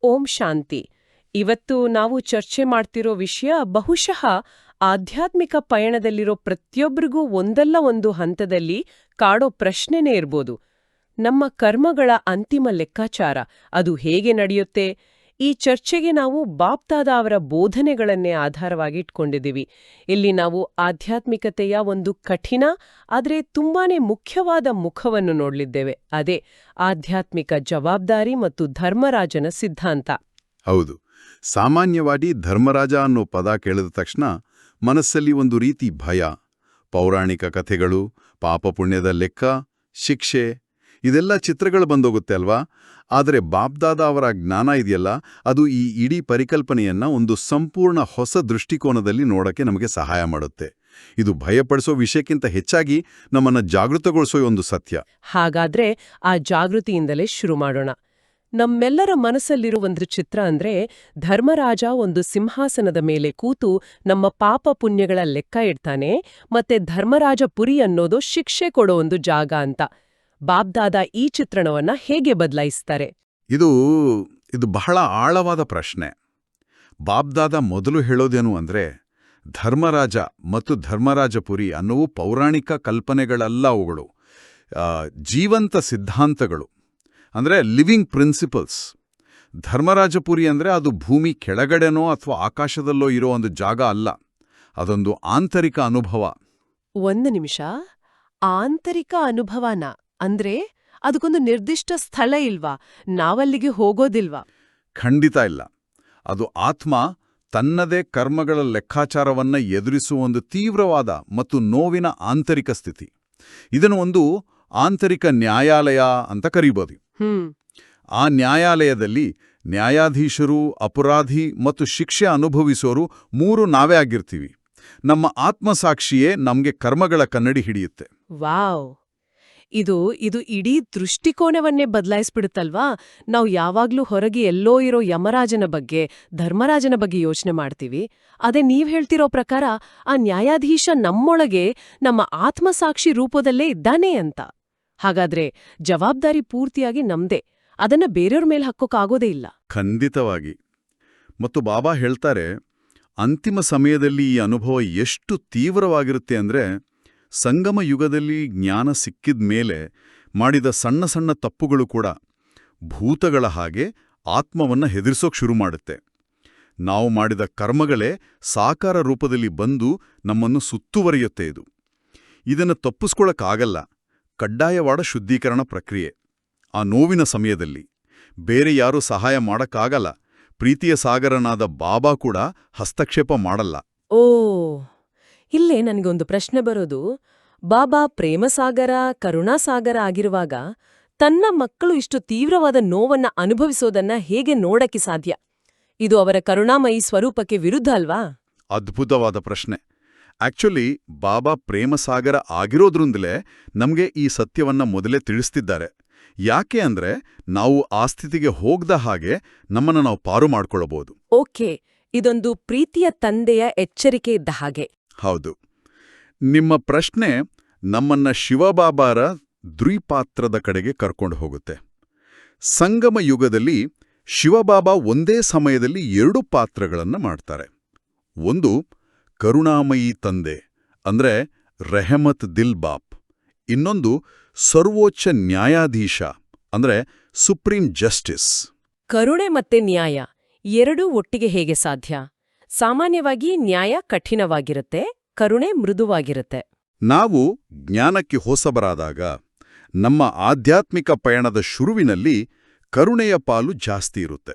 ಓಂ ಶಾಂತಿ. ಇವತ್ತು ನಾವು ಚರ್ಚೆ ಮಾಡ್ತಿರೋ ವಿಷಯ ಬಹುಶಃ ಆಧ್ಯಾತ್ಮಿಕ ಪಯಣದಲ್ಲಿರೋ ಪ್ರತಿಯೊಬ್ಬರಿಗೂ ಒಂದಲ್ಲ ಒಂದು ಹಂತದಲ್ಲಿ ಕಾಡೋ ಪ್ರಶ್ನೆನೇ ಇರ್ಬೋದು. ನಮ್ಮ ಕರ್ಮಗಳ ಅಂತಿಮ ಲೆಕ್ಕಾಚಾರ ಅದು ಹೇಗೆ ನಡೆಯುತ್ತೆ? ಈ ಚರ್ಚೆಗೆ ನಾವು ಬಾಪ್ದಾದ ಅವರ ಬೋಧನೆಗಳನ್ನೇ ಆಧಾರವಾಗಿ ಇಟ್ಕೊಂಡಿದ್ದೀವಿ. ಇಲ್ಲಿ ನಾವು ಆಧ್ಯಾತ್ಮಿಕತೆಯ ಒಂದು ಕಠಿಣ ಆದರೆ ತುಂಬಾನೇ ಮುಖ್ಯವಾದ ಮುಖವನ್ನು ನೋಡಲಿದ್ದೇವೆ. ಅದೇ ಆಧ್ಯಾತ್ಮಿಕ ಜವಾಬ್ದಾರಿ ಮತ್ತು ಧರ್ಮರಾಜನ ಸಿದ್ಧಾಂತ. ಹೌದು. ಸಾಮಾನ್ಯವಾಗಿ ಧರ್ಮರಾಜ ಅನ್ನೋ ಪದ ಕೇಳಿದ ತಕ್ಷಣ ಮನಸ್ಸಲ್ಲಿ ಒಂದು ರೀತಿ ಭಯ. ಪೌರಾಣಿಕ ಕಥೆಗಳು, ಪಾಪಪುಣ್ಯದ ಲೆಕ್ಕ, ಶಿಕ್ಷೆ ಇದೆಲ್ಲ ಚಿತ್ರಗಳು ಬಂದೋಗುತ್ತೆ ಅಲ್ವಾ? ಆದರೆ ಬಾಪ್ದಾದ ಅವರ ಜ್ಞಾನ ಇದೆಯಲ್ಲ, ಅದು ಈ ಇಡೀ ಪರಿಕಲ್ಪನೆಯನ್ನ ಒಂದು ಸಂಪೂರ್ಣ ಹೊಸ ದೃಷ್ಟಿಕೋನದಲ್ಲಿ ನೋಡಕ್ಕೆ ನಮಗೆ ಸಹಾಯ ಮಾಡುತ್ತೆ. ಇದು ಭಯಪಡಿಸೋ ವಿಷಯಕ್ಕಿಂತ ಹೆಚ್ಚಾಗಿ ನಮ್ಮನ್ನ ಜಾಗೃತಗೊಳಿಸೋ ಒಂದು ಸತ್ಯ. ಹಾಗಾದ್ರೆ ಆ ಜಾಗೃತಿಯಿಂದಲೇ ಶುರು ಮಾಡೋಣ. ನಮ್ಮೆಲ್ಲರ ಮನಸ್ಸಲ್ಲಿರುವ ಒಂದು ಚಿತ್ರ ಅಂದ್ರೆ ಧರ್ಮರಾಜ ಒಂದು ಸಿಂಹಾಸನದ ಮೇಲೆ ಕೂತು ನಮ್ಮ ಪಾಪ ಪುಣ್ಯಗಳ ಲೆಕ್ಕ ಇಡ್ತಾನೆ, ಮತ್ತೆ ಧರ್ಮರಾಜಪುರಿ ಅನ್ನೋದು ಶಿಕ್ಷೆ ಕೊಡೋ ಒಂದು ಜಾಗ ಅಂತ. ಬಾಬ್ದಾದ ಈ ಚಿತ್ರಣವನ್ನ ಹೇಗೆ ಬದಲಾಯಿಸ್ತಾರೆ? ಇದು ಬಹಳ ಆಳವಾದ ಪ್ರಶ್ನೆ. ಬಾಬ್ದಾದ ಮೊದಲು ಹೇಳೋದೇನು ಅಂದ್ರೆ, ಧರ್ಮರಾಜ ಮತ್ತು ಧರ್ಮರಾಜಪುರಿ ಅನ್ನುವು ಪೌರಾಣಿಕ ಕಲ್ಪನೆಗಳಲ್ಲ, ಅವುಗಳು ಜೀವಂತ ಸಿದ್ಧಾಂತಗಳು, ಅಂದ್ರೆ ಲಿವಿಂಗ್ ಪ್ರಿನ್ಸಿಪಲ್ಸ್. ಧರ್ಮರಾಜಪುರಿ ಅಂದ್ರೆ ಅದು ಭೂಮಿ ಕೆಳಗಡೆನೋ ಅಥವಾ ಆಕಾಶದಲ್ಲೋ ಇರೋ ಒಂದು ಜಾಗ ಅಲ್ಲ, ಅದೊಂದು ಆಂತರಿಕ ಅನುಭವ. ಒಂದು ನಿಮಿಷ, ಆಂತರಿಕ ಅನುಭವನ ಅಂದ್ರೆ ಅದಕ್ಕೊಂದು ನಿರ್ದಿಷ್ಟ ಸ್ಥಳ ಇಲ್ವಾ? ನಾವಲ್ಲಿಗೆ ಹೋಗೋದಿಲ್ವಾ? ಖಂಡಿತ ಇಲ್ಲ. ಅದು ಆತ್ಮ ತನ್ನದೇ ಕರ್ಮಗಳ ಲೆಕ್ಕಾಚಾರವನ್ನ ಎದುರಿಸುವ ಒಂದು ತೀವ್ರವಾದ ಮತ್ತು ನೋವಿನ ಆಂತರಿಕ ಸ್ಥಿತಿ. ಇದನ್ನು ಒಂದು ಆಂತರಿಕ ನ್ಯಾಯಾಲಯ ಅಂತ ಕರೀಬೋದು. ಆ ನ್ಯಾಯಾಲಯದಲ್ಲಿ ನ್ಯಾಯಾಧೀಶರು, ಅಪರಾಧಿ ಮತ್ತು ಶಿಕ್ಷೆ ಅನುಭವಿಸೋರು ಮೂರು ನಾವೇ ಆಗಿರ್ತೀವಿ. ನಮ್ಮ ಆತ್ಮಸಾಕ್ಷಿಯೇ ನಮ್ಗೆ ಕರ್ಮಗಳ ಕನ್ನಡಿ ಹಿಡಿಯುತ್ತೆ. ವಾವ್! ಇದು ಇಡೀ ದೃಷ್ಟಿಕೋನವನ್ನೇ ಬದಲಾಯಿಸ್ಬಿಡುತ್ತಲ್ವಾ? ನಾವು ಯಾವಾಗ್ಲೂ ಹೊರಗೆ ಎಲ್ಲೋ ಇರೋ ಯಮರಾಜನ ಬಗ್ಗೆ, ಧರ್ಮರಾಜನ ಬಗ್ಗೆ ಯೋಚನೆ ಮಾಡ್ತೀವಿ. ಅದೇ ನೀವ್ ಹೇಳ್ತಿರೋ ಪ್ರಕಾರ ಆ ನ್ಯಾಯಾಧೀಶ ನಮ್ಮೊಳಗೆ ನಮ್ಮ ಆತ್ಮಸಾಕ್ಷಿ ರೂಪದಲ್ಲೇ ಇದ್ದಾನೆ ಅಂತ. ಹಾಗಾದ್ರೆ ಜವಾಬ್ದಾರಿ ಪೂರ್ತಿಯಾಗಿ ನಮ್ದೇ, ಅದನ್ನ ಬೇರೆಯವ್ರ ಮೇಲೆ ಹಾಕೋಕ್ಕಾಗೋದೇ ಇಲ್ಲ. ಖಂಡಿತವಾಗಿ. ಮತ್ತು ಬಾಬಾ ಹೇಳ್ತಾರೆ, ಅಂತಿಮ ಸಮಯದಲ್ಲಿ ಈ ಅನುಭವ ಎಷ್ಟು ತೀವ್ರವಾಗಿರುತ್ತೆ ಅಂದ್ರೆ, ಸಂಗಮ ಯುಗದಲ್ಲಿ ಜ್ಞಾನ ಸಿಕ್ಕಿದ ಮೇಲೆ ಮಾಡಿದ ಸಣ್ಣ ಸಣ್ಣ ತಪ್ಪುಗಳು ಕೂಡ ಭೂತಗಳ ಹಾಗೆ ಆತ್ಮವನ್ನ ಹೆದರಿಸೋಕ್ ಶುರು ಮಾಡುತ್ತೆ. ನಾವು ಮಾಡಿದ ಕರ್ಮಗಳೇ ಸಾಕಾರ ರೂಪದಲ್ಲಿ ಬಂದು ನಮ್ಮನ್ನು ಸುತ್ತುವರಿಯುತ್ತೆ. ಇದನ್ನು ತಪ್ಪಿಸ್ಕೊಳಕ್ಕಾಗಲ್ಲ. ಕಡ್ಡಾಯವಾದ ಶುದ್ಧೀಕರಣ ಪ್ರಕ್ರಿಯೆ. ಆ ನೋವಿನ ಸಮಯದಲ್ಲಿ ಬೇರೆ ಯಾರೂ ಸಹಾಯ ಮಾಡಕ್ಕಾಗಲ್ಲ. ಪ್ರೀತಿಯ ಸಾಗರನಾದ ಬಾಬಾ ಕೂಡ ಹಸ್ತಕ್ಷೇಪ ಮಾಡಲ್ಲ. ಓ, ಇಲ್ಲೇ ನನಗೊಂದು ಪ್ರಶ್ನೆ ಬರೋದು, ಬಾಬಾ ಪ್ರೇಮಸಾಗರ, ಕರುಣಾಸಾಗರ ಆಗಿರುವಾಗ ತನ್ನ ಮಕ್ಕಳು ಇಷ್ಟು ತೀವ್ರವಾದ ನೋವನ್ನ ಅನುಭವಿಸೋದನ್ನ ಹೇಗೆ ನೋಡಕ್ಕೆ ಸಾಧ್ಯ? ಇದು ಅವರ ಕರುಣಾಮಯಿ ಸ್ವರೂಪಕ್ಕೆ ವಿರುದ್ಧ ಅಲ್ವಾ? ಅದ್ಭುತವಾದ ಪ್ರಶ್ನೆ. ಆಕ್ಚುಲಿ ಬಾಬಾ ಪ್ರೇಮಸಾಗರ ಆಗಿರೋದ್ರಿಂದಲೇ ನಮ್ಗೆ ಈ ಸತ್ಯವನ್ನ ಮೊದಲೇ ತಿಳಿಸ್ತಿದ್ದಾರೆ. ಯಾಕೆ ಅಂದ್ರೆ, ನಾವು ಆ ಸ್ಥಿತಿಗೆ ಹೋಗ್ದ ಹಾಗೆ ನಮ್ಮನ್ನ ನಾವು ಪಾರು ಮಾಡ್ಕೊಳ್ಳಬಹುದು. ಓಕೆ, ಇದೊಂದು ಪ್ರೀತಿಯ ತಂದೆಯ ಎಚ್ಚರಿಕೆ ಇದ್ದ ಹಾಗೆ. ಹೌದು. ನಿಮ್ಮ ಪ್ರಶ್ನೆ ನಮ್ಮನ್ನ ಶಿವಬಾಬಾರ ದ್ವಿಪಾತ್ರದ ಕಡೆಗೆ ಕರ್ಕೊಂಡು ಹೋಗುತ್ತೆ. ಸಂಗಮ ಯುಗದಲ್ಲಿ ಶಿವಬಾಬಾ ಒಂದೇ ಸಮಯದಲ್ಲಿ 2 ಪಾತ್ರಗಳನ್ನ ಮಾಡ್ತಾರೆ. ಒಂದು ಕರುಣಾಮಯಿ ತಂದೆ ಅಂದ್ರೆ ರೆಹಮತ್ ದಿಲ್ ಬಾಪ್. ಇನ್ನೊಂದು ಸರ್ವೋಚ್ಚ ನ್ಯಾಯಾಧೀಶ ಅಂದ್ರೆ ಸುಪ್ರೀಂ ಜಸ್ಟಿಸ್. ಕರುಣೆ ಮತ್ತೆ ನ್ಯಾಯ ಎರಡೂ ಒಟ್ಟಿಗೆ ಹೇಗೆ ಸಾಧ್ಯ? ಸಾಮಾನ್ಯವಾಗಿ ನ್ಯಾಯ ಕಠಿಣವಾಗಿರುತ್ತೆ, ಕರುಣೆ ಮೃದುವಾಗಿರುತ್ತೆ. ನಾವು ಜ್ಞಾನಕ್ಕೆ ಹೊಸಬರಾದಾಗ, ನಮ್ಮ ಆಧ್ಯಾತ್ಮಿಕ ಪಯಣದ ಶುರುವಿನಲ್ಲಿ ಕರುಣೆಯ ಪಾಲು ಜಾಸ್ತಿ ಇರುತ್ತೆ.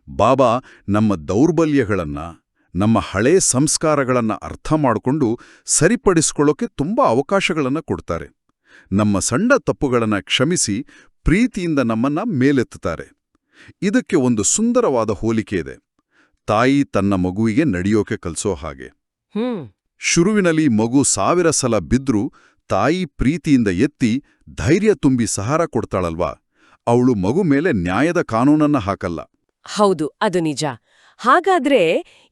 ಬಾಬಾ ನಮ್ಮ ದೌರ್ಬಲ್ಯಗಳನ್ನ, ನಮ್ಮ ಹಳೇ ಸಂಸ್ಕಾರಗಳನ್ನ ಅರ್ಥ ಮಾಡಿಕೊಂಡು ಸರಿಪಡಿಸ್ಕೊಳ್ಳೋಕೆ ತುಂಬಾ ಅವಕಾಶಗಳನ್ನ ಕೊಡ್ತಾರೆ. ನಮ್ಮ ಸಣ್ಣ ತಪ್ಪುಗಳನ್ನ ಕ್ಷಮಿಸಿ ಪ್ರೀತಿಯಿಂದ ನಮ್ಮನ್ನ ಮೇಲೆತ್ತುತ್ತಾರೆ. ಇದಕ್ಕೆ ಒಂದು ಸುಂದರವಾದ ಹೋಲಿಕೆ ಇದೆ. ತಾಯಿ ತನ್ನ ಮಗುವಿಗೆ ನಡೆಯೋಕೆ ಕಲಿಸೋ ಹಾಗೆ. ಶುರುವಿನಲ್ಲಿ ಮಗು 1000 ಸಲ ಬಿದ್ರೂ ತಾಯಿ ಪ್ರೀತಿಯಿಂದ ಎತ್ತಿ ಧೈರ್ಯ ತುಂಬಿ ಸಹಾರ ಕೊಡ್ತಾಳಲ್ವಾ, ಅವಳು ಮಗು ಮೇಲೆ ನ್ಯಾಯದ ಕಾನೂನನ್ನ ಹಾಕಲ್ಲ. ಹೌದು, ಅದು ನಿಜ. ಹಾಗಾದ್ರೆ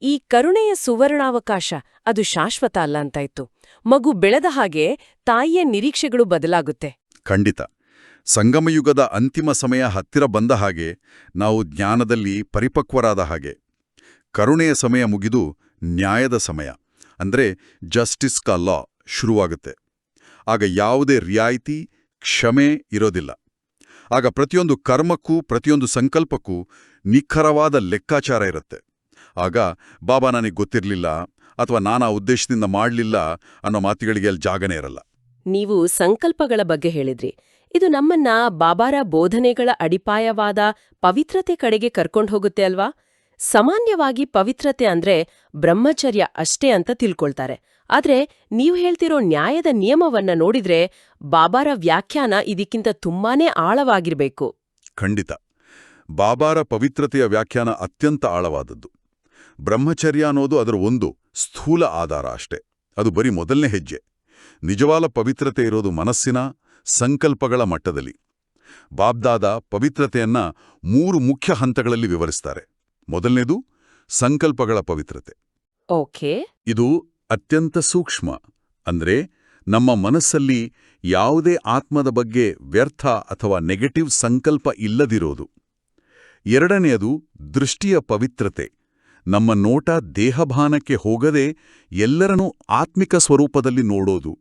ಈ ಕರುಣೆಯ ಸುವರ್ಣಾವಕಾಶ ಅದು ಶಾಶ್ವತ ಅಲ್ಲ ಅಂತಾಯ್ತು. ಮಗು ಬೆಳೆದ ಹಾಗೆ ತಾಯಿಯ ನಿರೀಕ್ಷೆಗಳು ಬದಲಾಗುತ್ತೆ. ಖಂಡಿತ. ಸಂಗಮಯುಗದ ಅಂತಿಮ ಸಮಯ ಹತ್ತಿರ ಬಂದ ಹಾಗೆ ನಾವು ಜ್ಞಾನದಲ್ಲಿ ಪರಿಪಕ್ವರಾದ ಹಾಗೆ ಕರುಣೆಯ ಸಮಯ ಮುಗಿದು ನ್ಯಾಯದ ಸಮಯ ಅಂದ್ರೆ ಜಸ್ಟಿಸ್ ಕಾ ಲಾ ಶುರುವಾಗುತ್ತೆ. ಆಗ ಯಾವುದೇ ರಿಯಾಯಿತಿ, ಕ್ಷಮೆ ಇರೋದಿಲ್ಲ. ಆಗ ಪ್ರತಿಯೊಂದು ಕರ್ಮಕ್ಕೂ ಪ್ರತಿಯೊಂದು ಸಂಕಲ್ಪಕ್ಕೂ ನಿಖರವಾದ ಲೆಕ್ಕಾಚಾರ ಇರುತ್ತೆ. ಆಗ ಬಾಬಾ ನನಗೆ ಗೊತ್ತಿರಲಿಲ್ಲ ಅಥವಾ ನಾನು ಆ ಉದ್ದೇಶದಿಂದ ಮಾಡಲಿಲ್ಲ ಅನ್ನೋ ಮಾತುಗಳಿಗೆ ಅಲ್ಲಿ ಜಾಗನೇ ಇರಲ್ಲ. ನೀವು ಸಂಕಲ್ಪಗಳ ಬಗ್ಗೆ ಹೇಳಿದ್ರಿ. ಇದು ನಮ್ಮನ್ನ ಬಾಬಾರ ಬೋಧನೆಗಳ ಅಡಿಪಾಯವಾದ ಪವಿತ್ರತೆ ಕಡೆಗೆ ಕರ್ಕೊಂಡು ಹೋಗುತ್ತೆ ಅಲ್ವಾ? ಸಾಮಾನ್ಯವಾಗಿ ಪವಿತ್ರತೆ ಅಂದ್ರೆ ಬ್ರಹ್ಮಚರ್ಯ ಅಷ್ಟೇ ಅಂತ ತಿಳ್ಕೊಳ್ತಾರೆ. ಆದ್ರೆ ನೀವು ಹೇಳ್ತಿರೋ ನ್ಯಾಯದ ನಿಯಮವನ್ನ ನೋಡಿದ್ರೆ ಬಾಬಾರ ವ್ಯಾಖ್ಯಾನ ಇದಕ್ಕಿಂತ ತುಂಬಾನೇ ಆಳವಾಗಿರ್ಬೇಕು. ಖಂಡಿತ. ಬಾಬಾರ ಪವಿತ್ರತೆಯ ವ್ಯಾಖ್ಯಾನ ಅತ್ಯಂತ ಆಳವಾದದ್ದು. ಬ್ರಹ್ಮಚರ್ಯ ಅನ್ನೋದು ಅದರ ಒಂದು ಸ್ಥೂಲ ಆಧಾರ ಅಷ್ಟೇ. ಅದು ಬರೀ ಮೊದಲನೇ ಹೆಜ್ಜೆ. ನಿಜವಾದ ಪವಿತ್ರತೆ ಇರೋದು ಮನಸ್ಸಿನ, ಸಂಕಲ್ಪಗಳ ಮಟ್ಟದಲ್ಲಿ. ಬಾಬ್ದಾದ ಪವಿತ್ರತೆಯನ್ನ 3 ಮುಖ್ಯ ಹಂತಗಳಲ್ಲಿ ವಿವರಿಸ್ತಾರೆ. ಮೊದಲನೇದು ಸಂಕಲ್ಪಗಳ ಪವಿತ್ರತೆ. ಓಕೆ. ಇದು ಅತ್ಯಂತ ಸೂಕ್ಷ್ಮ. ಅಂದ್ರೆ ನಮ್ಮ ಮನಸ್ಸಲ್ಲಿ ಯಾವುದೇ ಆತ್ಮದ ಬಗ್ಗೆ ವ್ಯರ್ಥ ಅಥವಾ ನೆಗೆಟಿವ್ ಸಂಕಲ್ಪ ಇಲ್ಲದಿರೋದು. ಎರಡನೆಯದು ದೃಷ್ಟಿಯ ಪವಿತ್ರತೆ. ನಮ್ಮ ನೋಟ ದೇಹಭಾನಕ್ಕೆ ಹೋಗದೆ ಎಲ್ಲರನ್ನೂ ಆತ್ಮಿಕ ಸ್ವರೂಪದಲ್ಲಿ ನೋಡೋದು.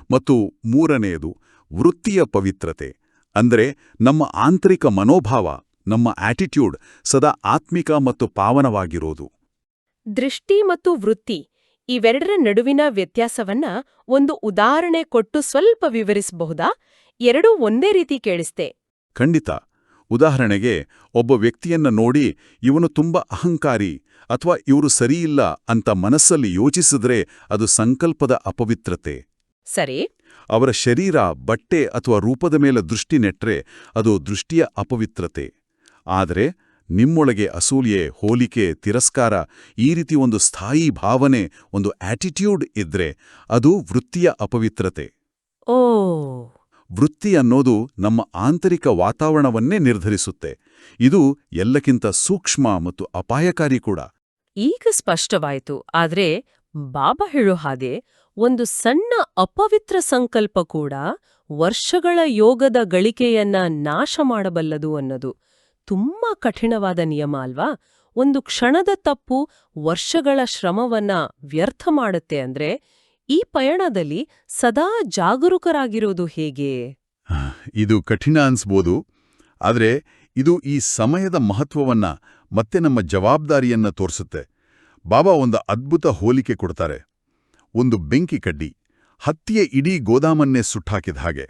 ಮತ್ತು ಮೂರನೆಯದು ವೃತ್ತಿಯ ಪವಿತ್ರತೆ. ಅಂದ್ರೆ ನಮ್ಮ ಆಂತರಿಕ ಮನೋಭಾವ, ನಮ್ಮ ಆಟಿಟ್ಯೂಡ್ ಸದಾ ಆತ್ಮಿಕ ಮತ್ತು ಪಾವನವಾಗಿರೋದು. ದೃಷ್ಟಿ ಮತ್ತು ವೃತ್ತಿ ಇವೆರಡರ ನಡುವಿನ ವ್ಯತ್ಯಾಸವನ್ನ ಒಂದು ಉದಾಹರಣೆ ಕೊಟ್ಟು ಸ್ವಲ್ಪ ವಿವರಿಸಬಹುದಾ? ಎರಡೂ ಒಂದೇ ರೀತಿ ಕೇಳಿಸ್ತೆ. ಖಂಡಿತ. ಉದಾಹರಣೆಗೆ, ಒಬ್ಬ ವ್ಯಕ್ತಿಯನ್ನ ನೋಡಿ ಇವನು ತುಂಬಾ ಅಹಂಕಾರಿ ಅಥವಾ ಇವರು ಸರಿಯಿಲ್ಲ ಅಂತ ಮನಸ್ಸಲ್ಲಿ ಯೋಚಿಸಿದ್ರೆ ಅದು ಸಂಕಲ್ಪದ ಅಪವಿತ್ರತೆ. ಸರಿ. ಅವರ ಶರೀರ, ಬಟ್ಟೆ ಅಥವಾ ರೂಪದ ಮೇಲೆ ದೃಷ್ಟಿ ನೆಟ್ರೆ ಅದು ದೃಷ್ಟಿಯ ಅಪವಿತ್ರತೆ. ಆದರೆ ನಿಮ್ಮೊಳಗೆ ಅಸೂಯೆ, ಹೋಲಿಕೆ, ತಿರಸ್ಕಾರ ಈ ರೀತಿ ಒಂದು ಸ್ಥಾಯಿ ಭಾವನೆ, ಒಂದು ಆಟಿಟ್ಯೂಡ್ ಇದ್ರೆ ಅದು ವೃತ್ತಿಯ ಅಪವಿತ್ರತೆ. ಓ. ವೃತ್ತಿ ಅನ್ನೋದು ನಮ್ಮ ಆಂತರಿಕ ವಾತಾವರಣವನ್ನೇ ನಿರ್ಧರಿಸುತ್ತೆ. ಇದು ಎಲ್ಲಕ್ಕಿಂತ ಸೂಕ್ಷ್ಮ ಮತ್ತು ಅಪಾಯಕಾರಿ ಕೂಡ. ಈಗ ಸ್ಪಷ್ಟವಾಯಿತು. ಆದ್ರೆ ಬಾಬಾ ಹೇಳೋ ಹಾಗೆ ಒಂದು ಸಣ್ಣ ಅಪವಿತ್ರ ಸಂಕಲ್ಪ ಕೂಡ ವರ್ಷಗಳ ಯೋಗದ ಗಳಿಕೆಯನ್ನ ನಾಶ ಮಾಡಬಲ್ಲದು ಅನ್ನೋದು ತುಂಬಾ ಕಠಿಣವಾದ ನಿಯಮ ಅಲ್ವಾ? ಒಂದು ಕ್ಷಣದ ತಪ್ಪು ವರ್ಷಗಳ ಶ್ರಮವನ್ನ ವ್ಯರ್ಥ ಮಾಡುತ್ತೆ ಅಂದ್ರೆ ಈ ಪಯಣದಲ್ಲಿ ಸದಾ ಜಾಗರೂಕರಾಗಿರೋದು ಹೇಗೆ? ಇದು ಕಠಿಣ ಅನ್ಸ್ಬೋದು. ಆದ್ರೆ ಇದು ಈ ಸಮಯದ ಮಹತ್ವವನ್ನ ಮತ್ತೆ ನಮ್ಮ ಜವಾಬ್ದಾರಿಯನ್ನ ತೋರಿಸುತ್ತೆ. ಬಾಬಾ ಒಂದು ಅದ್ಭುತ ಹೋಲಿಕೆ ಕೊಡ್ತಾರೆ. ಒಂದು ಬೆಂಕಿ ಕಡ್ಡಿ ಹತ್ತಿಯ ಇಡೀ ಗೋದಾಮನ್ನೇ ಸುಟ್ಟಾಕಿದ ಹಾಗೆ.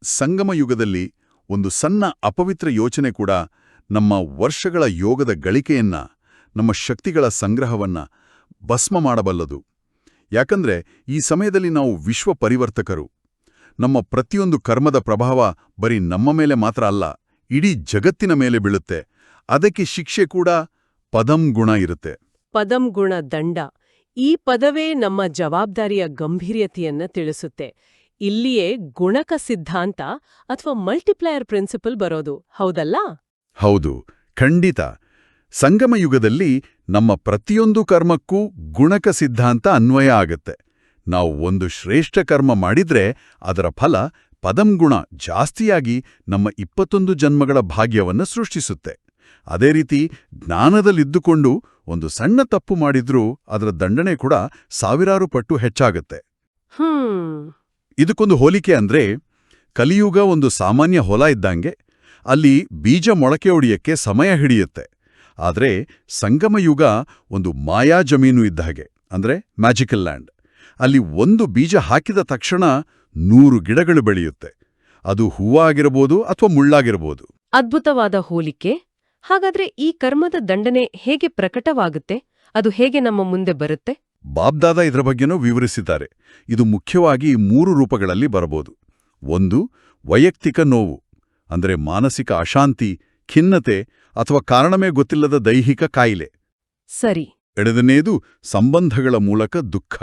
ಸಂಗಮ ಯುಗದಲ್ಲಿ ಒಂದು ಸಣ್ಣ ಅಪವಿತ್ರ ಯೋಚನೆ ಕೂಡ ನಮ್ಮ ವರ್ಷಗಳ ಯೋಗದ ಗಳಿಕೆಯನ್ನ, ನಮ್ಮ ಶಕ್ತಿಗಳ ಸಂಗ್ರಹವನ್ನ ಭಸ್ಮ ಮಾಡಬಲ್ಲದು. ಯಾಕಂದ್ರೆ ಈ ಸಮಯದಲ್ಲಿ ನಾವು ವಿಶ್ವ ಪರಿವರ್ತಕರು. ನಮ್ಮ ಪ್ರತಿಯೊಂದು ಕರ್ಮದ ಪ್ರಭಾವ ಬರೀ ನಮ್ಮ ಮೇಲೆ ಮಾತ್ರ ಅಲ್ಲ, ಇಡೀ ಜಗತ್ತಿನ ಮೇಲೆ ಬೀಳುತ್ತೆ. ಅದಕ್ಕೆ ಶಿಕ್ಷೆ ಕೂಡ ಪದಂ ಗುಣ ಇರುತ್ತೆ. ಪದಂ ಗುಣ ದಂಡ. ಈ ಪದವೇ ನಮ್ಮ ಜವಾಬ್ದಾರಿಯ ಗಂಭೀರ್ಯತೆಯನ್ನ ತಿಳಿಸುತ್ತೆ. ಇಲ್ಲಿಯೇ ಗುಣಕ ಸಿದ್ಧಾಂತ ಅಥವಾ ಮಲ್ಟಿಪ್ಲೈಯರ್ ಪ್ರಿನ್ಸಿಪಲ್ ಬರೋದು, ಹೌದಲ್ಲ? ಹೌದು, ಖಂಡಿತ. ಸಂಗಮ ಯುಗದಲ್ಲಿ ನಮ್ಮ ಪ್ರತಿಯೊಂದು ಕರ್ಮಕ್ಕೂ ಗುಣಕ ಸಿದ್ಧಾಂತ ಅನ್ವಯ ಆಗತ್ತೆ. ನಾವು ಒಂದು ಶ್ರೇಷ್ಠ ಕರ್ಮ ಮಾಡಿದ್ರೆ ಅದರ ಫಲ ಪದಂಗುಣ ಜಾಸ್ತಿಯಾಗಿ ನಮ್ಮ 21 ಜನ್ಮಗಳ ಭಾಗ್ಯವನ್ನು ಸೃಷ್ಟಿಸುತ್ತೆ. ಅದೇ ರೀತಿ ಜ್ಞಾನದಲ್ಲಿದ್ದುಕೊಂಡು ಒಂದು ಸಣ್ಣ ತಪ್ಪು ಮಾಡಿದ್ರೂ ಅದರ ದಂಡನೆ ಕೂಡ ಸಾವಿರಾರು ಪಟ್ಟು ಹೆಚ್ಚಾಗತ್ತೆ. ಇದಕ್ಕೊಂದು ಹೋಲಿಕೆ ಅಂದ್ರೆ, ಕಲಿಯುಗ ಒಂದು ಸಾಮಾನ್ಯ ಹೊಲ ಇದ್ದಂಗೆ. ಅಲ್ಲಿ ಬೀಜ ಮೊಳಕೆ ಒಡೆಯಕ್ಕೆ ಸಮಯ ಹಿಡಿಯುತ್ತೆ. ಆದ್ರೆ ಸಂಗಮಯುಗ ಒಂದು ಮಾಯಾ ಜಮೀನು ಇದ್ದ ಹಾಗೆ, ಅಂದ್ರೆ ಮ್ಯಾಜಿಕಲ್ ಲ್ಯಾಂಡ್. ಅಲ್ಲಿ ಒಂದು ಬೀಜ ಹಾಕಿದ ತಕ್ಷಣ 100 ಗಿಡಗಳು ಬೆಳೆಯುತ್ತೆ. ಅದು ಹೂವಾಗಿರಬಹುದು ಅಥವಾ ಮುಳ್ಳಾಗಿರಬಹುದು. ಅದ್ಭುತವಾದ ಹೋಲಿಕೆ. ಹಾಗಾದ್ರೆ ಈ ಕರ್ಮದ ದಂಡನೆ ಹೇಗೆ ಪ್ರಕಟವಾಗುತ್ತೆ? ಅದು ಹೇಗೆ ನಮ್ಮ ಮುಂದೆ ಬರುತ್ತೆ? ಬಾಬ್ದಾದ ಇದರ ಬಗ್ಗೆನೂ ವಿವರಿಸಿದ್ದಾರೆ. ಇದು ಮುಖ್ಯವಾಗಿ 3 ರೂಪಗಳಲ್ಲಿ ಬರಬಹುದು. ಒಂದು, ವೈಯಕ್ತಿಕ ನೋವು, ಅಂದ್ರೆ ಮಾನಸಿಕ ಅಶಾಂತಿ, ಖಿನ್ನತೆ ಅಥವಾ ಕಾರಣವೇ ಗೊತ್ತಿಲ್ಲದ ದೈಹಿಕ ಕಾಯಿಲೆ. ಸರಿ. ಎರಡನೇದು, ಸಂಬಂಧಗಳ ಮೂಲಕ ದುಃಖ.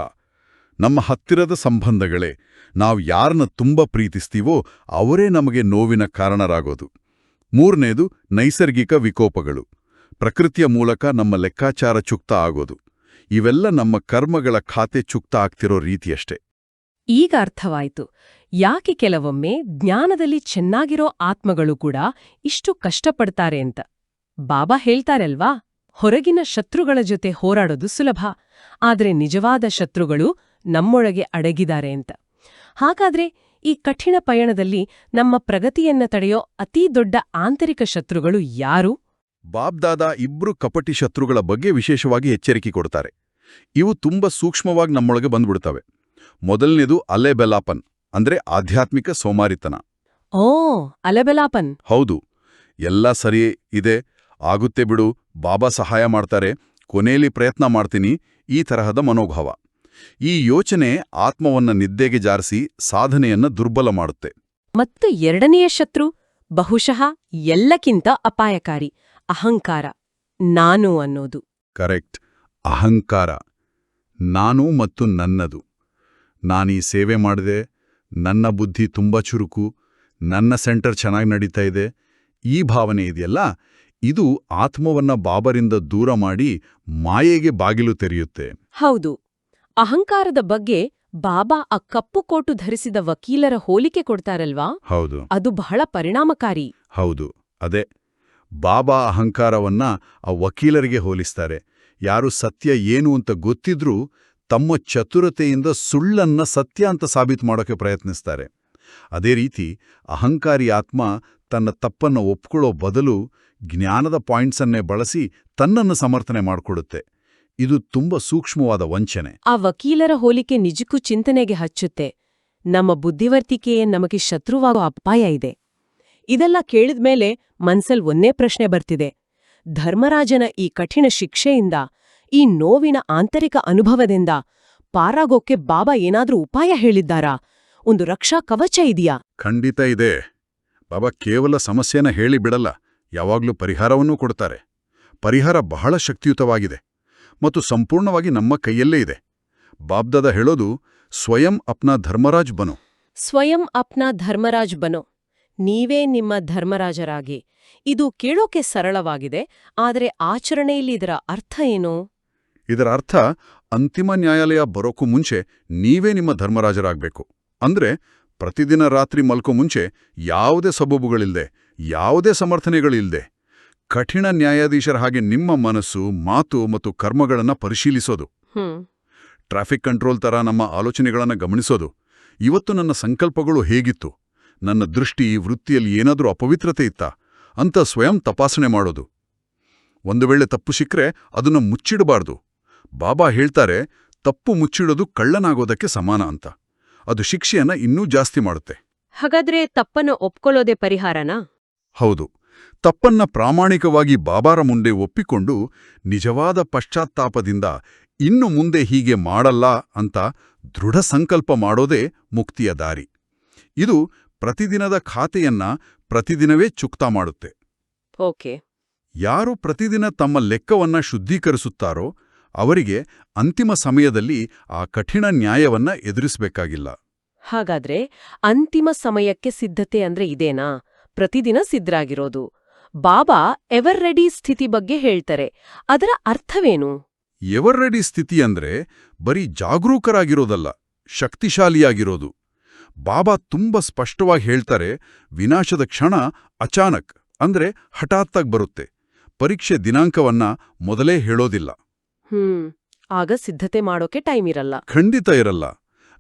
ನಮ್ಮ ಹತ್ತಿರದ ಸಂಬಂಧಗಳೇ, ನಾವು ಯಾರನ್ನ ತುಂಬ ಪ್ರೀತಿಸ್ತೀವೋ ಅವರೇ ನಮಗೆ ನೋವಿನ ಕಾರಣರಾಗೋದು. ಮೂರನೇದು, ನೈಸರ್ಗಿಕ ವಿಕೋಪಗಳು. ಪ್ರಕೃತಿಯ ಮೂಲಕ ನಮ್ಮ ಲೆಕ್ಕಾಚಾರ ಚುಕ್ತ ಆಗೋದು. ಇವೆಲ್ಲ ನಮ್ಮ ಕರ್ಮಗಳ ಖಾತೆ ಚುಕ್ತ ಆಗ್ತಿರೋ ರೀತಿಯಷ್ಟೇ. ಈಗ ಅರ್ಥವಾಯ್ತು. ಯಾಕೆ ಕೆಲವೊಮ್ಮೆ ಜ್ಞಾನದಲ್ಲಿ ಚೆನ್ನಾಗಿರೋ ಆತ್ಮಗಳು ಕೂಡ ಇಷ್ಟು ಕಷ್ಟಪಡ್ತಾರೆ ಅಂತ ಬಾಬಾ ಹೇಳ್ತಾರಲ್ವಾ, ಹೊರಗಿನ ಶತ್ರುಗಳ ಜೊತೆ ಹೋರಾಡೋದು ಸುಲಭ, ಆದ್ರೆ ನಿಜವಾದ ಶತ್ರುಗಳು ನಮ್ಮೊಳಗೆ ಅಡಗಿದ್ದಾರೆ ಅಂತ. ಹಾಗಾದ್ರೆ ಈ ಕಠಿಣ ಪಯಣದಲ್ಲಿ ನಮ್ಮ ಪ್ರಗತಿಯನ್ನ ತಡೆಯೋ ಅತೀ ದೊಡ್ಡ ಆಂತರಿಕ ಶತ್ರುಗಳು ಯಾರು? ಬಾಬ್ದಾದಾ ಇಬ್ರು ಕಪಟಿ ಶತ್ರುಗಳ ಬಗ್ಗೆ ವಿಶೇಷವಾಗಿ ಎಚ್ಚರಿಕೆ ಕೊಡ್ತಾರೆ. ಇವು ತುಂಬ ಸೂಕ್ಷ್ಮವಾಗಿ ನಮ್ಮೊಳಗೆ ಬಂದ್ಬಿಡ್ತವೆ. ಮೊದಲನೇದು ಅಲೆಬೆಲಾಪನ್, ಅಂದ್ರೆ ಆಧ್ಯಾತ್ಮಿಕ ಸೋಮಾರಿತನ. ಓ, ಅಲೆಬೆಲಾಪನ್. ಹೌದು, ಎಲ್ಲ ಸರಿ ಇದೆ, ಆಗುತ್ತೆ ಬಿಡು, ಬಾಬಾ ಸಹಾಯ ಮಾಡ್ತಾರೆ, ಕೊನೆಯಲ್ಲಿ ಪ್ರಯತ್ನ ಮಾಡ್ತೀನಿ, ಈ ತರಹದ ಮನೋಭಾವ. ಈ ಯೋಚನೆ ಆತ್ಮವನ್ನ ನಿದ್ದೆಗೆ ಜಾರಿಸಿ ಸಾಧನೆಯನ್ನ ದುರ್ಬಲ ಮಾಡುತ್ತೆ. ಮತ್ತು ಎರಡನೆಯ ಶತ್ರು ಬಹುಶಃ ಎಲ್ಲಕ್ಕಿಂತ ಅಪಾಯಕಾರಿ, ಅಹಂಕಾರ, ನಾನು ಅನ್ನೋದು. ಕರೆಕ್ಟ್, ಅಹಂಕಾರ. ನಾನು ಮತ್ತು ನನ್ನದು. ನಾನೀ ಸೇವೆ ಮಾಡಿದೆ, ನನ್ನ ಬುದ್ಧಿ ತುಂಬ ಚುರುಕು, ನನ್ನ ಸೆಂಟರ್ ಚೆನ್ನಾಗಿ ನಡೀತಾ ಇದೆ, ಈ ಭಾವನೆ ಇದೆಯಲ್ಲ, ಇದು ಆತ್ಮವನ್ನ ಬಾಬರಿಂದ ದೂರ ಮಾಡಿ ಮಾಯೆಗೆ ಬಾಗಿಲು ತೆರೆಯುತ್ತೆ. ಹೌದು, ಅಹಂಕಾರದ ಬಗ್ಗೆ ಬಾಬಾ ಆ ಕಪ್ಪು ಕೋಟು ಧರಿಸಿದ ವಕೀಲರ ಹೋಲಿಕೆ ಕೊಡ್ತಾರಲ್ವಾ, ಹೌದು, ಅದು ಬಹಳ ಪರಿಣಾಮಕಾರಿ. ಹೌದು, ಅದೇ. ಬಾಬಾ ಅಹಂಕಾರವನ್ನ ಆ ವಕೀಲರಿಗೆ ಹೋಲಿಸ್ತಾರೆ. ಯಾರು ಸತ್ಯ ಏನು ಅಂತ ಗೊತ್ತಿದ್ರೂ ತಮ್ಮ ಚತುರತೆಯಿಂದ ಸುಳ್ಳನ್ನ ಸತ್ಯ ಅಂತ ಸಾಬೀತು ಮಾಡೋಕೆ ಪ್ರಯತ್ನಿಸ್ತಾರೆ. ಅದೇ ರೀತಿ ಅಹಂಕಾರಿ ಆತ್ಮ ತನ್ನ ತಪ್ಪನ್ನು ಒಪ್ಕೊಳ್ಳೋ ಬದಲು ಜ್ಞಾನದ ಪಾಯಿಂಟ್ಸನ್ನೇ ಬಳಸಿ ತನ್ನನ್ನು ಸಮರ್ಥನೆ ಮಾಡಿಕೊಡುತ್ತೆ. ಇದು ತುಂಬ ಸೂಕ್ಷ್ಮವಾದ ವಂಚನೆ. ಆ ವಕೀಲರ ಹೋಲಿಕೆ ನಿಜಕ್ಕೂ ಚಿಂತನೆಗೆ ಹಚ್ಚುತ್ತೆ. ನಮ್ಮ ಬುದ್ಧಿವರ್ತಿಕೆಯೇ ನಮಗೆ ಶತ್ರುವಾಗೋ ಅಪಾಯ ಇದೆ. ಇದೆಲ್ಲ ಕೇಳಿದ್ಮೇಲೆ ಮನ್ಸಲ್ ಒಂದೇ ಪ್ರಶ್ನೆ ಬರ್ತಿದೆ. ಧರ್ಮರಾಜನ ಈ ಕಠಿಣ ಶಿಕ್ಷೆಯಿಂದ, ಈ ನೋವಿನ ಆಂತರಿಕ ಅನುಭವದಿಂದ ಪಾರಾಗೋಕ್ಕೆ ಬಾಬಾ ಏನಾದ್ರೂ ಉಪಾಯ ಹೇಳಿದ್ದಾರಾ? ಒಂದು ರಕ್ಷಾ ಕವಚ ಇದೆಯಾ? ಖಂಡಿತ ಇದೆ. ಬಾಬಾ ಕೇವಲ ಸಮಸ್ಯೆನ ಹೇಳಿ ಬಿಡಲ್ಲ, ಯಾವಾಗ್ಲೂ ಪರಿಹಾರವನ್ನೂ ಕೊಡ್ತಾರೆ. ಪರಿಹಾರ ಬಹಳ ಶಕ್ತಿಯುತವಾಗಿದೆ ಮತ್ತು ಸಂಪೂರ್ಣವಾಗಿ ನಮ್ಮ ಕೈಯಲ್ಲೇ ಇದೆ. ಬಾಬ್ದಾದ ಹೇಳೋದು, ಸ್ವಯಂ ಅಪ್ನಾ ಧರ್ಮರಾಜ್ ಬನೋ. ಸ್ವಯಂ ಅಪ್ನಾ ಧರ್ಮರಾಜ್ ಬನೋ, ನೀವೇ ನಿಮ್ಮ ಧರ್ಮರಾಜರಾಗಿ. ಇದು ಕೇಳೋಕೆ ಸರಳವಾಗಿದೆ, ಆದರೆ ಆಚರಣೆಯಲ್ಲಿ ಇದರ ಅರ್ಥ ಏನು? ಇದರ ಅರ್ಥ, ಅಂತಿಮ ನ್ಯಾಯಾಲಯ ಬರೋಕ್ಕೂ ಮುಂಚೆ ನೀವೇ ನಿಮ್ಮ ಧರ್ಮರಾಜರಾಗಬೇಕು. ಅಂದ್ರೆ ಪ್ರತಿದಿನ ರಾತ್ರಿ ಮಲ್ಕೋ ಮುಂಚೆ ಯಾವುದೇ ಸಬೂಬುಗಳಿಲ್ದೆ, ಯಾವುದೇ ಸಮರ್ಥನೆಗಳಿಲ್ದೆ, ಕಠಿಣ ನ್ಯಾಯಾಧೀಶರ ಹಾಗೆ ನಿಮ್ಮ ಮನಸ್ಸು, ಮಾತು ಮತ್ತು ಕರ್ಮಗಳನ್ನ ಪರಿಶೀಲಿಸೋದು. ಟ್ರಾಫಿಕ್ ಕಂಟ್ರೋಲ್ ತರ ನಮ್ಮ ಆಲೋಚನೆಗಳನ್ನ ಗಮನಿಸೋದು. ಇವತ್ತು ನನ್ನ ಸಂಕಲ್ಪಗಳು ಹೇಗಿತ್ತು? ನನ್ನ ದೃಷ್ಟಿ, ವೃತ್ತಿಯಲ್ಲಿ ಏನಾದರೂ ಅಪವಿತ್ರತೆ ಇತ್ತಾ ಅಂತ ಸ್ವಯಂ ತಪಾಸಣೆ ಮಾಡೋದು. ಒಂದು ವೇಳೆ ತಪ್ಪು ಸಿಕ್ಕರೆ ಅದನ್ನು ಮುಚ್ಚಿಡಬಾರ್ದು. ಬಾಬಾ ಹೇಳ್ತಾರೆ, ತಪ್ಪು ಮುಚ್ಚಿಡೋದು ಕಳ್ಳನಾಗೋದಕ್ಕೆ ಸಮಾನ ಅಂತ. ಅದು ಶಿಕ್ಷೆಯನ್ನ ಇನ್ನೂ ಜಾಸ್ತಿ ಮಾಡುತ್ತೆ. ಹಾಗಾದ್ರೆ ತಪ್ಪನ್ನು ಒಪ್ಕೊಳ್ಳೋದೇ ಪರಿಹಾರನಾ? ಹೌದು. ತಪ್ಪನ್ನ ಪ್ರಾಮಾಣಿಕವಾಗಿ ಬಾಬಾರ ಮುಂದೆ ಒಪ್ಪಿಕೊಂಡು ನಿಜವಾದ ಪಶ್ಚಾತ್ತಾಪದಿಂದ ಇನ್ನು ಮುಂದೆ ಹೀಗೆ ಮಾಡಲ್ಲ ಅಂತ ದೃಢ ಸಂಕಲ್ಪ ಮಾಡೋದೇ ಮುಕ್ತಿಯ ದಾರಿ. ಇದು ಪ್ರತಿದಿನದ ಖಾತೆಯನ್ನ ಪ್ರತಿದಿನವೇ ಚುಕ್ತಾ ಮಾಡುತ್ತೆ. ಓಕೆ. ಯಾರು ಪ್ರತಿದಿನ ತಮ್ಮ ಲೆಕ್ಕವನ್ನ ಶುದ್ಧೀಕರಿಸುತ್ತಾರೋ ಅವರಿಗೆ ಅಂತಿಮ ಸಮಯದಲ್ಲಿ ಆ ಕಠಿಣ ನ್ಯಾಯವನ್ನ ಎದುರಿಸಬೇಕಾಗಿಲ್ಲ. ಹಾಗಾದ್ರೆ ಅಂತಿಮ ಸಮಯಕ್ಕೆ ಸಿದ್ಧತೆ ಅಂದ್ರೆ ಇದೇನಾ? ಪ್ರತಿದಿನ ಸಿದ್ಧರಾಗಿರೋದು. ಬಾಬಾ ಎವರ್ ರೆಡಿ ಸ್ಥಿತಿ ಬಗ್ಗೆ ಹೇಳ್ತಾರೆ. ಅದರ ಅರ್ಥವೇನು? ಎವರ್ ರೆಡಿ ಸ್ಥಿತಿ ಅಂದ್ರೆ ಬರೀ ಜಾಗರೂಕರಾಗಿರೋದಲ್ಲ, ಶಕ್ತಿಶಾಲಿಯಾಗಿರೋದು. ಬಾಬಾ ತುಂಬ ಸ್ಪಷ್ಟವಾಗಿ ಹೇಳ್ತಾರೆ, ವಿನಾಶದ ಕ್ಷಣ ಅಚಾನಕ್ ಅಂದ್ರೆ ಹಠಾತ್ತಾಗಿ ಬರುತ್ತೆ. ಪರೀಕ್ಷೆ ದಿನಾಂಕವನ್ನ ಮೊದಲೇ ಹೇಳೋದಿಲ್ಲ. ಆಗ ಸಿದ್ಧತೆ ಮಾಡೋಕೆ ಟೈಮ್ ಇರಲ್ಲ. ಖಂಡಿತ ಇರಲ್ಲ.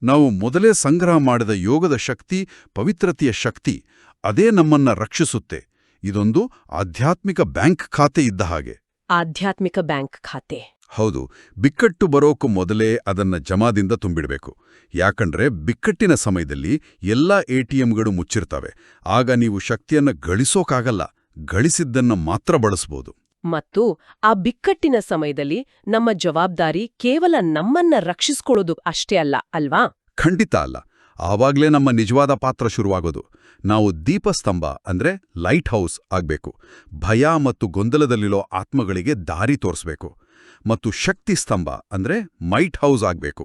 ನಾವು ಮೊದಲೇ ಸಂಗ್ರಹ ಮಾಡಿದ ಯೋಗದ ಶಕ್ತಿ, ಪವಿತ್ರತೆಯ ಶಕ್ತಿ, ಅದೇ ನಮ್ಮನ್ನ ರಕ್ಷಿಸುತ್ತೆ. ಇದೊಂದು ಆಧ್ಯಾತ್ಮಿಕ ಬ್ಯಾಂಕ್ ಖಾತೆ ಇದ್ದ ಹಾಗೆ. ಆಧ್ಯಾತ್ಮಿಕ ಬ್ಯಾಂಕ್ ಖಾತೆ. ಹೌದು. ಬಿಕ್ಕಟ್ಟು ಬರೋಕು ಮೊದಲೇ ಅದನ್ನ ಜಮಾದಿಂದ ತುಂಬಿಡಬೇಕು. ಯಾಕಂದ್ರೆ ಬಿಕ್ಕಟ್ಟಿನ ಸಮಯದಲ್ಲಿ ಎಲ್ಲಾ ಎಟಿಎಂಗಳು ಮುಚ್ಚಿರ್ತವೆ. ಆಗ ನೀವು ಶಕ್ತಿಯನ್ನ ಗಳಿಸೋಕಾಗಲ್ಲ, ಗಳಿಸಿದ್ದನ್ನ ಮಾತ್ರ ಬಳಸ್ಬೋದು. ಮತ್ತು ಆ ಬಿಕ್ಕಟ್ಟಿನ ಸಮಯದಲ್ಲಿ ನಮ್ಮ ಜವಾಬ್ದಾರಿ ಕೇವಲ ನಮ್ಮನ್ನ ರಕ್ಷಿಸ್ಕೊಳ್ಳೋದು ಅಷ್ಟೇ ಅಲ್ಲ, ಅಲ್ವಾ? ಖಂಡಿತ ಅಲ್ಲ. ಆವಾಗ್ಲೇ ನಮ್ಮ ನಿಜವಾದ ಪಾತ್ರ ಶುರುವಾಗೋದು. ನಾವು ದೀಪಸ್ತಂಭ ಅಂದ್ರೆ ಲೈಟ್ ಹೌಸ್ ಆಗ್ಬೇಕು. ಭಯ ಮತ್ತು ಗೊಂದಲದಲ್ಲಿರೋ ಆತ್ಮಗಳಿಗೆ ದಾರಿ ತೋರಿಸ್ಬೇಕು. ಮತ್ತು ಶಕ್ತಿ ಸ್ತಂಭ ಅಂದ್ರೆ ಮೈಟ್ ಹೌಸ್ ಆಗ್ಬೇಕು.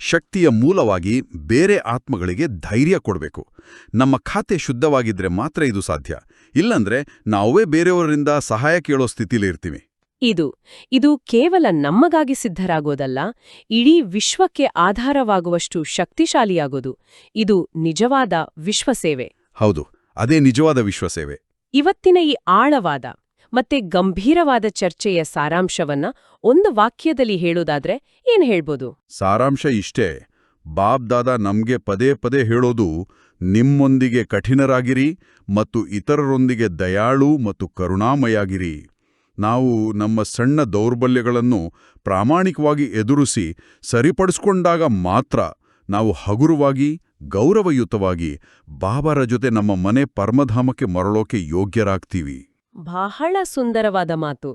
ಶಕ್ತಿಯ ಮೂಲವಾಗಿ ಬೇರೆ ಆತ್ಮಗಳಿಗೆ ಧೈರ್ಯ ಕೊಡಬೇಕು. ನಮ್ಮ ಖಾತೆ ಶುದ್ಧವಾಗಿದ್ರೆ ಮಾತ್ರ ಇದು ಸಾಧ್ಯ. ಇಲ್ಲಂದ್ರೆ ನಾವೇ ಬೇರೆಯವರಿಂದ ಸಹಾಯ ಕೇಳೋ ಸ್ಥಿತಿಲಿ ಇರ್ತೀವಿ. ಇದು ಕೇವಲ ನಮಗಾಗಿ ಸಿದ್ಧರಾಗೋದಲ್ಲ, ಇಡೀ ವಿಶ್ವಕ್ಕೆ ಆಧಾರವಾಗುವಷ್ಟು ಶಕ್ತಿಶಾಲಿಯಾಗೋದು. ಇದು ನಿಜವಾದ ವಿಶ್ವಸೇವೆ. ಹೌದು, ಅದೇ ನಿಜವಾದ ವಿಶ್ವಸೇವೆ. ಇವತ್ತಿನ ಈ ಆಳವಾದ ಮತ್ತೆ ಗಂಭೀರವಾದ ಚರ್ಚೆಯ ಸಾರಾಂಶವನ್ನ ಒಂದು ವಾಕ್ಯದಲ್ಲಿ ಹೇಳೋದಾದ್ರೆ ಏನ್ ಹೇಳ್ಬೋದು? ಸಾರಾಂಶ ಇಷ್ಟೇ: ಬಾಬ್ ದಾದಾ ನಮ್ಗೆ ಪದೇ ಪದೇ ಹೇಳೋದು, ನಿಮ್ಮೊಂದಿಗೆ ಕಠಿಣರಾಗಿರಿ ಮತ್ತು ಇತರರೊಂದಿಗೆ ದಯಾಳು ಮತ್ತು ಕರುಣಾಮಯಾಗಿರಿ. ನಾವು ನಮ್ಮ ಸಣ್ಣ ದೌರ್ಬಲ್ಯಗಳನ್ನು ಪ್ರಾಮಾಣಿಕವಾಗಿ ಎದುರಿಸಿ ಸರಿಪಡಿಸ್ಕೊಂಡಾಗ ಮಾತ್ರ ನಾವು ಹಗುರವಾಗಿ, ಗೌರವಯುತವಾಗಿ ಬಾಬಾರ ಜೊತೆ ನಮ್ಮ ಮನೆ ಪರಮಧಾಮಕ್ಕೆ ಮರಳೋಕೆ ಯೋಗ್ಯರಾಗ್ತೀವಿ. ಬಹಳ ಸುಂದರವಾದ ಮಾತು.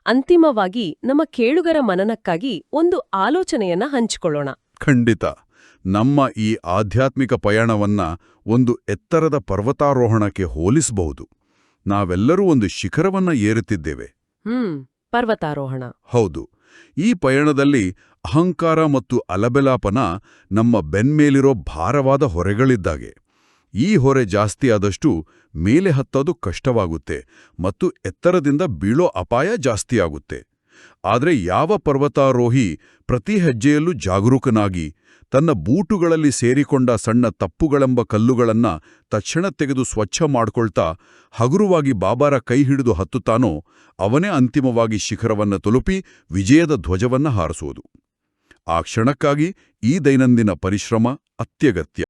ಅಂತಿಮವಾಗಿ ನಮ್ಮ ಕೇಳುಗರ ಮನನಕ್ಕಾಗಿ ಒಂದು ಆಲೋಚನೆಯನ್ನ ಹಂಚಿಕೊಳ್ಳೋಣ. ಖಂಡಿತ. ನಮ್ಮ ಈ ಆಧ್ಯಾತ್ಮಿಕ ಪಯಣವನ್ನ ಒಂದು ಎತ್ತರದ ಪರ್ವತಾರೋಹಣಕ್ಕೆ ಹೋಲಿಸಬಹುದು. ನಾವೆಲ್ಲರೂ ಒಂದು ಶಿಖರವನ್ನ ಏರುತ್ತಿದ್ದೇವೆ. ಪರ್ವತಾರೋಹಣ. ಹೌದು. ಈ ಪಯಣದಲ್ಲಿ ಅಹಂಕಾರ ಮತ್ತು ಅಲಬೆಲಾಪನ ನಮ್ಮ ಬೆನ್ಮೇಲಿರೋ ಭಾರವಾದ ಹೊರೆಗಳಿದ್ದಾಗೆ. ಈ ಹೊರೆ ಜಾಸ್ತಿ ಆದಷ್ಟು ಮೇಲೆ ಹತ್ತೋದು ಕಷ್ಟವಾಗುತ್ತೆ ಮತ್ತು ಎತ್ತರದಿಂದ ಬೀಳೋ ಅಪಾಯ ಜಾಸ್ತಿಯಾಗುತ್ತೆ. ಆದರೆ ಯಾವ ಪರ್ವತಾರೋಹಿ ಪ್ರತಿ ಹೆಜ್ಜೆಯಲ್ಲೂ ಜಾಗರೂಕನಾಗಿ ತನ್ನ ಬೂಟುಗಳಲ್ಲಿ ಸೇರಿಕೊಂಡ ಸಣ್ಣ ತಪ್ಪುಗಳೆಂಬ ಕಲ್ಲುಗಳನ್ನ ತಕ್ಷಣ ತೆಗೆದು ಸ್ವಚ್ಛ ಮಾಡ್ಕೊಳ್ತಾ ಹಗುರವಾಗಿ ಬಾಬಾರ ಕೈ ಹಿಡಿದು ಹತ್ತುತ್ತಾನೋ, ಅವನೇ ಅಂತಿಮವಾಗಿ ಶಿಖರವನ್ನ ತಲುಪಿ ವಿಜಯದ ಧ್ವಜವನ್ನ ಹಾರಿಸುವುದು. ಆ ಕ್ಷಣಕ್ಕಾಗಿ ಈ ದೈನಂದಿನ ಪರಿಶ್ರಮ ಅತ್ಯಗತ್ಯ.